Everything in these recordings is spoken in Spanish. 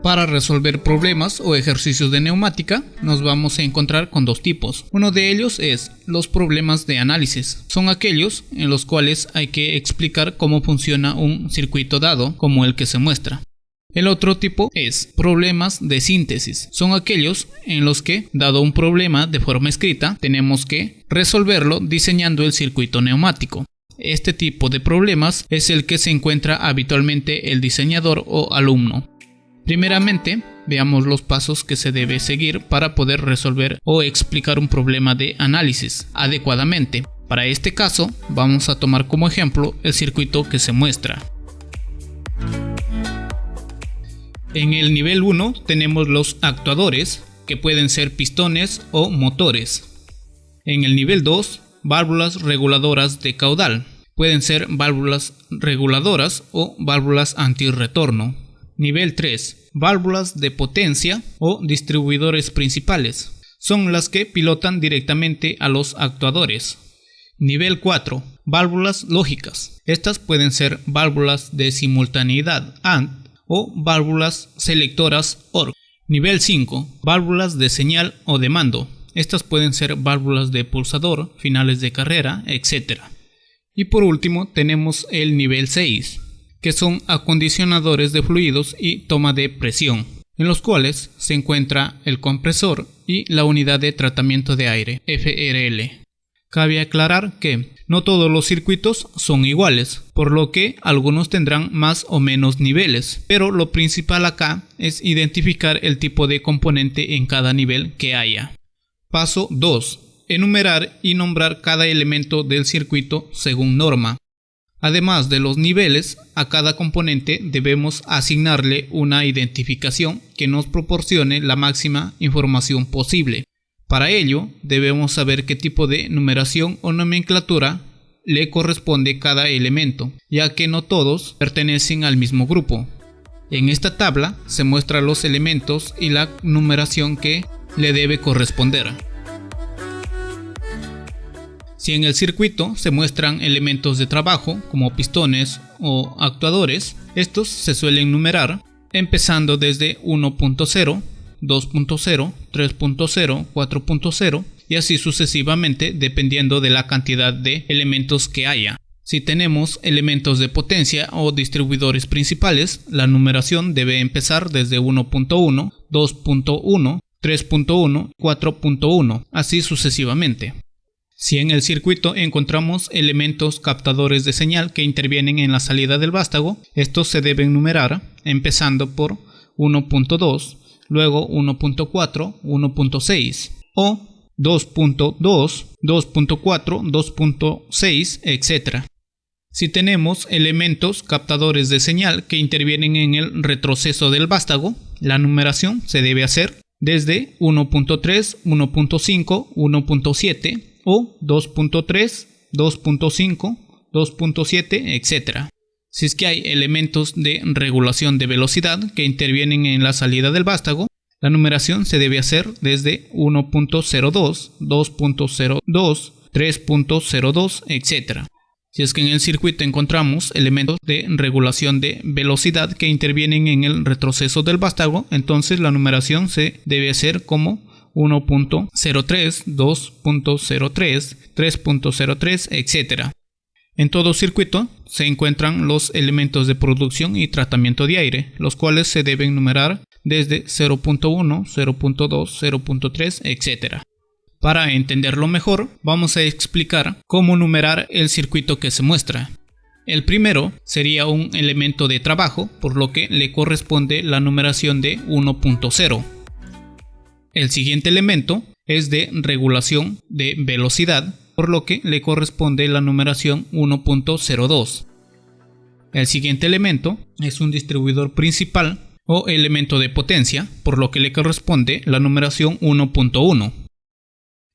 Para resolver problemas o ejercicios de neumática nos vamos a encontrar con dos tipos. Uno de ellos es los problemas de análisis. Son aquellos en los cuales hay que explicar cómo funciona un circuito dado como el que se muestra. El otro tipo es problemas de síntesis. Son aquellos en los que, dado un problema de forma escrita, tenemos que resolverlo diseñando el circuito neumático. Este tipo de problemas es el que se encuentra habitualmente el diseñador o alumno. Primeramente, veamos los pasos que se debe seguir para poder resolver o explicar un problema de análisis adecuadamente. Para este caso, vamos a tomar como ejemplo el circuito que se muestra. En el nivel 1 tenemos los actuadores, que pueden ser pistones o motores. En el nivel 2, válvulas reguladoras de caudal. Pueden ser válvulas reguladoras o válvulas antirretorno. Nivel 3. Válvulas de potencia o distribuidores principales. Son las que pilotan directamente a los actuadores. Nivel 4. Válvulas lógicas. Estas pueden ser válvulas de simultaneidad AND o válvulas selectoras OR. Nivel 5. Válvulas de señal o de mando. Estas pueden ser válvulas de pulsador, finales de carrera, etc. Y por último tenemos el nivel 6. Que son acondicionadores de fluidos y toma de presión, en los cuales se encuentra el compresor y la unidad de tratamiento de aire, FRL. Cabe aclarar que no todos los circuitos son iguales, por lo que algunos tendrán más o menos niveles, pero lo principal acá es identificar el tipo de componente en cada nivel que haya. Paso 2. Enumerar y nombrar cada elemento del circuito según norma. Además de los niveles, a cada componente debemos asignarle una identificación que nos proporcione la máxima información posible. Para ello, debemos saber qué tipo de numeración o nomenclatura le corresponde cada elemento, ya que no todos pertenecen al mismo grupo. En esta tabla se muestran los elementos y la numeración que le debe corresponder. Si en el circuito se muestran elementos de trabajo como pistones o actuadores, estos se suelen numerar empezando desde 1.0, 2.0, 3.0, 4.0 y así sucesivamente dependiendo de la cantidad de elementos que haya. Si tenemos elementos de potencia o distribuidores principales, la numeración debe empezar desde 1.1, 2.1, 3.1, 4.1, así sucesivamente. Si en el circuito encontramos elementos captadores de señal que intervienen en la salida del vástago, estos se deben numerar empezando por 1.2, luego 1.4, 1.6 o 2.2, 2.4, 2.6, etc. Si tenemos elementos captadores de señal que intervienen en el retroceso del vástago, la numeración se debe hacer desde 1.3, 1.5, 1.7 o 2.3, 2.5, 2.7, etc. Si es que hay elementos de regulación de velocidad que intervienen en la salida del vástago, la numeración se debe hacer desde 1.02, 2.02, 3.02, etc. Si es que en el circuito encontramos elementos de regulación de velocidad que intervienen en el retroceso del vástago, entonces la numeración se debe hacer como 1.03, 2.03, 3.03, etc. En todo circuito se encuentran los elementos de producción y tratamiento de aire, los cuales se deben numerar desde 0.1, 0.2, 0.3, etc. Para entenderlo mejor, vamos a explicar cómo numerar el circuito que se muestra. El primero sería un elemento de trabajo, por lo que le corresponde la numeración de 1.0. El siguiente elemento es de regulación de velocidad, por lo que le corresponde la numeración 1.02. El siguiente elemento es un distribuidor principal o elemento de potencia, por lo que le corresponde la numeración 1.1.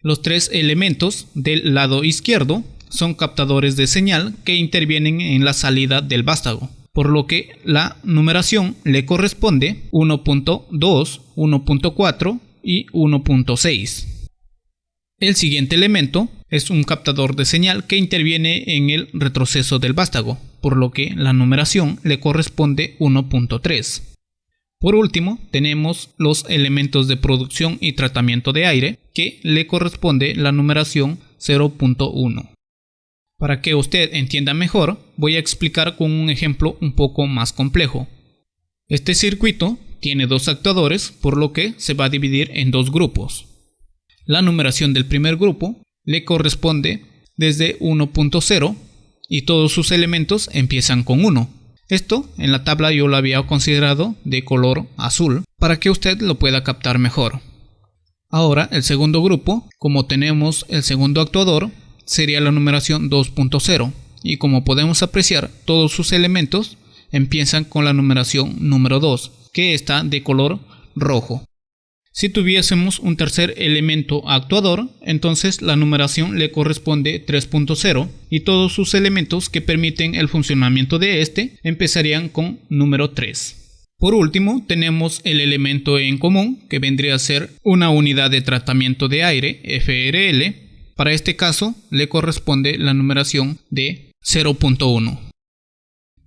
Los tres elementos del lado izquierdo son captadores de señal que intervienen en la salida del vástago, por lo que la numeración le corresponde 1.2, 1.4 y 1.6. El siguiente elemento es un captador de señal que interviene en el retroceso del vástago, por lo que la numeración le corresponde 1.3. Por último, tenemos los elementos de producción y tratamiento de aire, que le corresponde la numeración 0.1. Para que usted entienda mejor, voy a explicar con un ejemplo un poco más complejo. Este circuito tiene dos actuadores, por lo que se va a dividir en dos grupos. La numeración del primer grupo le corresponde desde 1.0 y todos sus elementos empiezan con 1. Esto en la tabla yo lo había considerado de color azul para que usted lo pueda captar mejor. Ahora el segundo grupo, como tenemos el segundo actuador, sería la numeración 2.0 y como podemos apreciar todos sus elementos empiezan con la numeración número 2, que está de color rojo. Si tuviésemos un tercer elemento actuador, entonces la numeración le corresponde 3.0 y todos sus elementos que permiten el funcionamiento de este empezarían con número 3. Por último, tenemos el elemento en común, que vendría a ser una unidad de tratamiento de aire, FRL. Para este caso, le corresponde la numeración de 0.1.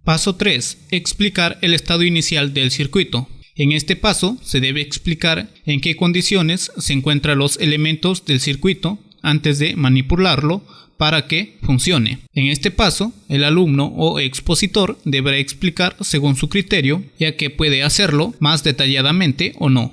Paso 3. Explicar el estado inicial del circuito. En este paso se debe explicar en qué condiciones se encuentran los elementos del circuito antes de manipularlo para que funcione. En este paso, el alumno o expositor deberá explicar según su criterio, ya que puede hacerlo más detalladamente o no.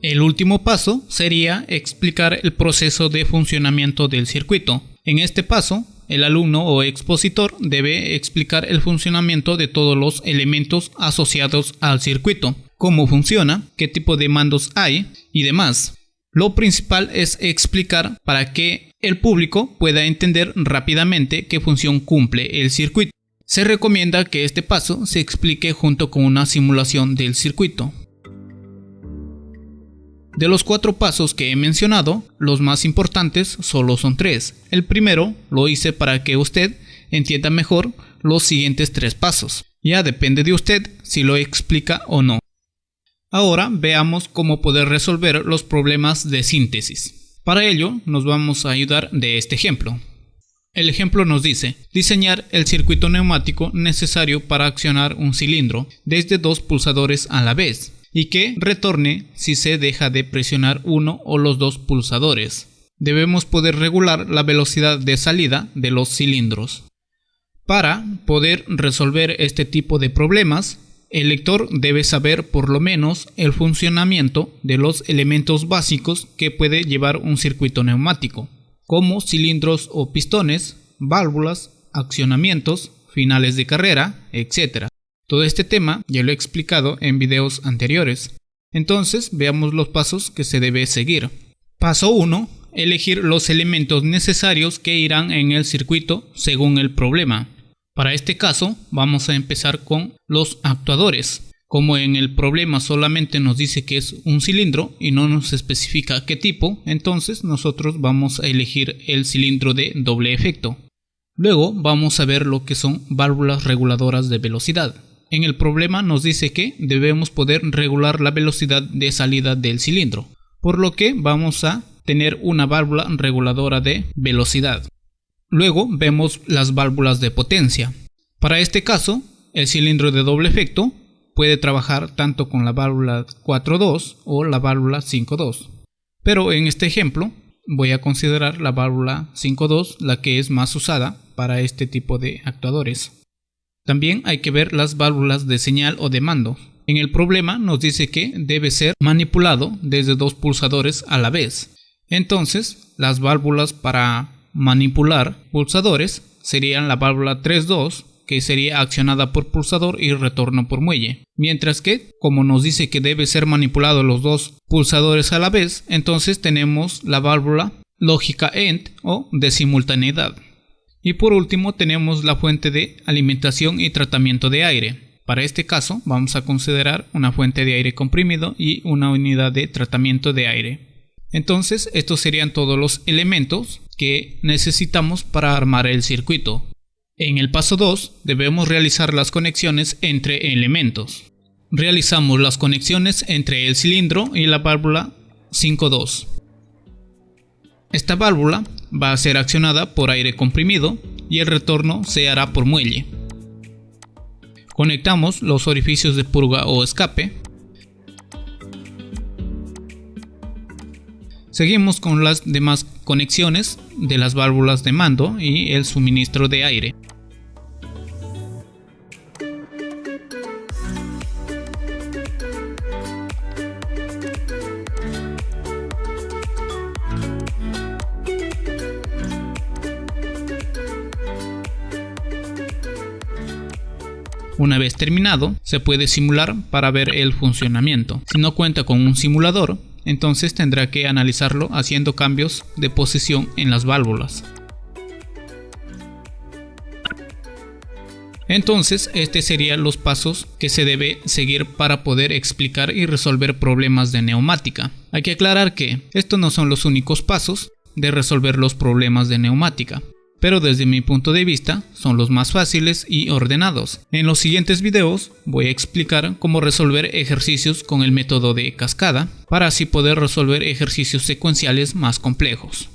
El último paso sería explicar el proceso de funcionamiento del circuito. En este paso, el alumno o expositor debe explicar el funcionamiento de todos los elementos asociados al circuito, cómo funciona, qué tipo de mandos hay y demás. Lo principal es explicar para que el público pueda entender rápidamente qué función cumple el circuito. Se recomienda que este paso se explique junto con una simulación del circuito. De los 4 pasos que he mencionado, los más importantes solo son 3. El primero lo hice para que usted entienda mejor los siguientes 3 pasos. Ya depende de usted si lo explica o no. Ahora veamos cómo poder resolver los problemas de síntesis. Para ello nos vamos a ayudar de este ejemplo. El ejemplo nos dice: diseñar el circuito neumático necesario para accionar un cilindro desde 2 pulsadores a la vez, y que retorne si se deja de presionar uno o los 2 pulsadores. Debemos poder regular la velocidad de salida de los cilindros. Para poder resolver este tipo de problemas, el lector debe saber por lo menos el funcionamiento de los elementos básicos que puede llevar un circuito neumático, como cilindros o pistones, válvulas, accionamientos, finales de carrera, etc. Todo este tema ya lo he explicado en videos anteriores. Entonces veamos los pasos que se debe seguir. Paso 1. Elegir los elementos necesarios que irán en el circuito según el problema. Para este caso vamos a empezar con los actuadores. Como en el problema solamente nos dice que es un cilindro y no nos especifica qué tipo, entonces nosotros vamos a elegir el cilindro de doble efecto. Luego vamos a ver lo que son válvulas reguladoras de velocidad. En el problema nos dice que debemos poder regular la velocidad de salida del cilindro, por lo que vamos a tener una válvula reguladora de velocidad. Luego vemos las válvulas de potencia. Para este caso, el cilindro de doble efecto puede trabajar tanto con la válvula 4.2 o la válvula 5.2. Pero en este ejemplo voy a considerar la válvula 5.2 la que es más usada para este tipo de actuadores. También hay que ver las válvulas de señal o de mando. En el problema nos dice que debe ser manipulado desde 2 pulsadores a la vez. Entonces, las válvulas para manipular pulsadores serían la válvula 3.2, que sería accionada por pulsador y retorno por muelle. Mientras que, como nos dice que debe ser manipulado los 2 pulsadores a la vez, entonces tenemos la válvula lógica END o de simultaneidad. Y por último tenemos la fuente de alimentación y tratamiento de aire. Para este caso vamos a considerar una fuente de aire comprimido y una unidad de tratamiento de aire. Entonces estos serían todos los elementos que necesitamos para armar el circuito. En el paso 2 debemos realizar las conexiones entre elementos. Realizamos las conexiones entre el cilindro y la válvula 5.2. Esta válvula va a ser accionada por aire comprimido y el retorno se hará por muelle. Conectamos los orificios de purga o escape. Seguimos con las demás conexiones de las válvulas de mando y el suministro de aire. Una vez terminado, se puede simular para ver el funcionamiento. Si no cuenta con un simulador, entonces tendrá que analizarlo haciendo cambios de posición en las válvulas. Entonces, estos serían los pasos que se debe seguir para poder explicar y resolver problemas de neumática. Hay que aclarar que estos no son los únicos pasos de resolver los problemas de neumática, pero desde mi punto de vista son los más fáciles y ordenados. En los siguientes videos voy a explicar cómo resolver ejercicios con el método de cascada para así poder resolver ejercicios secuenciales más complejos.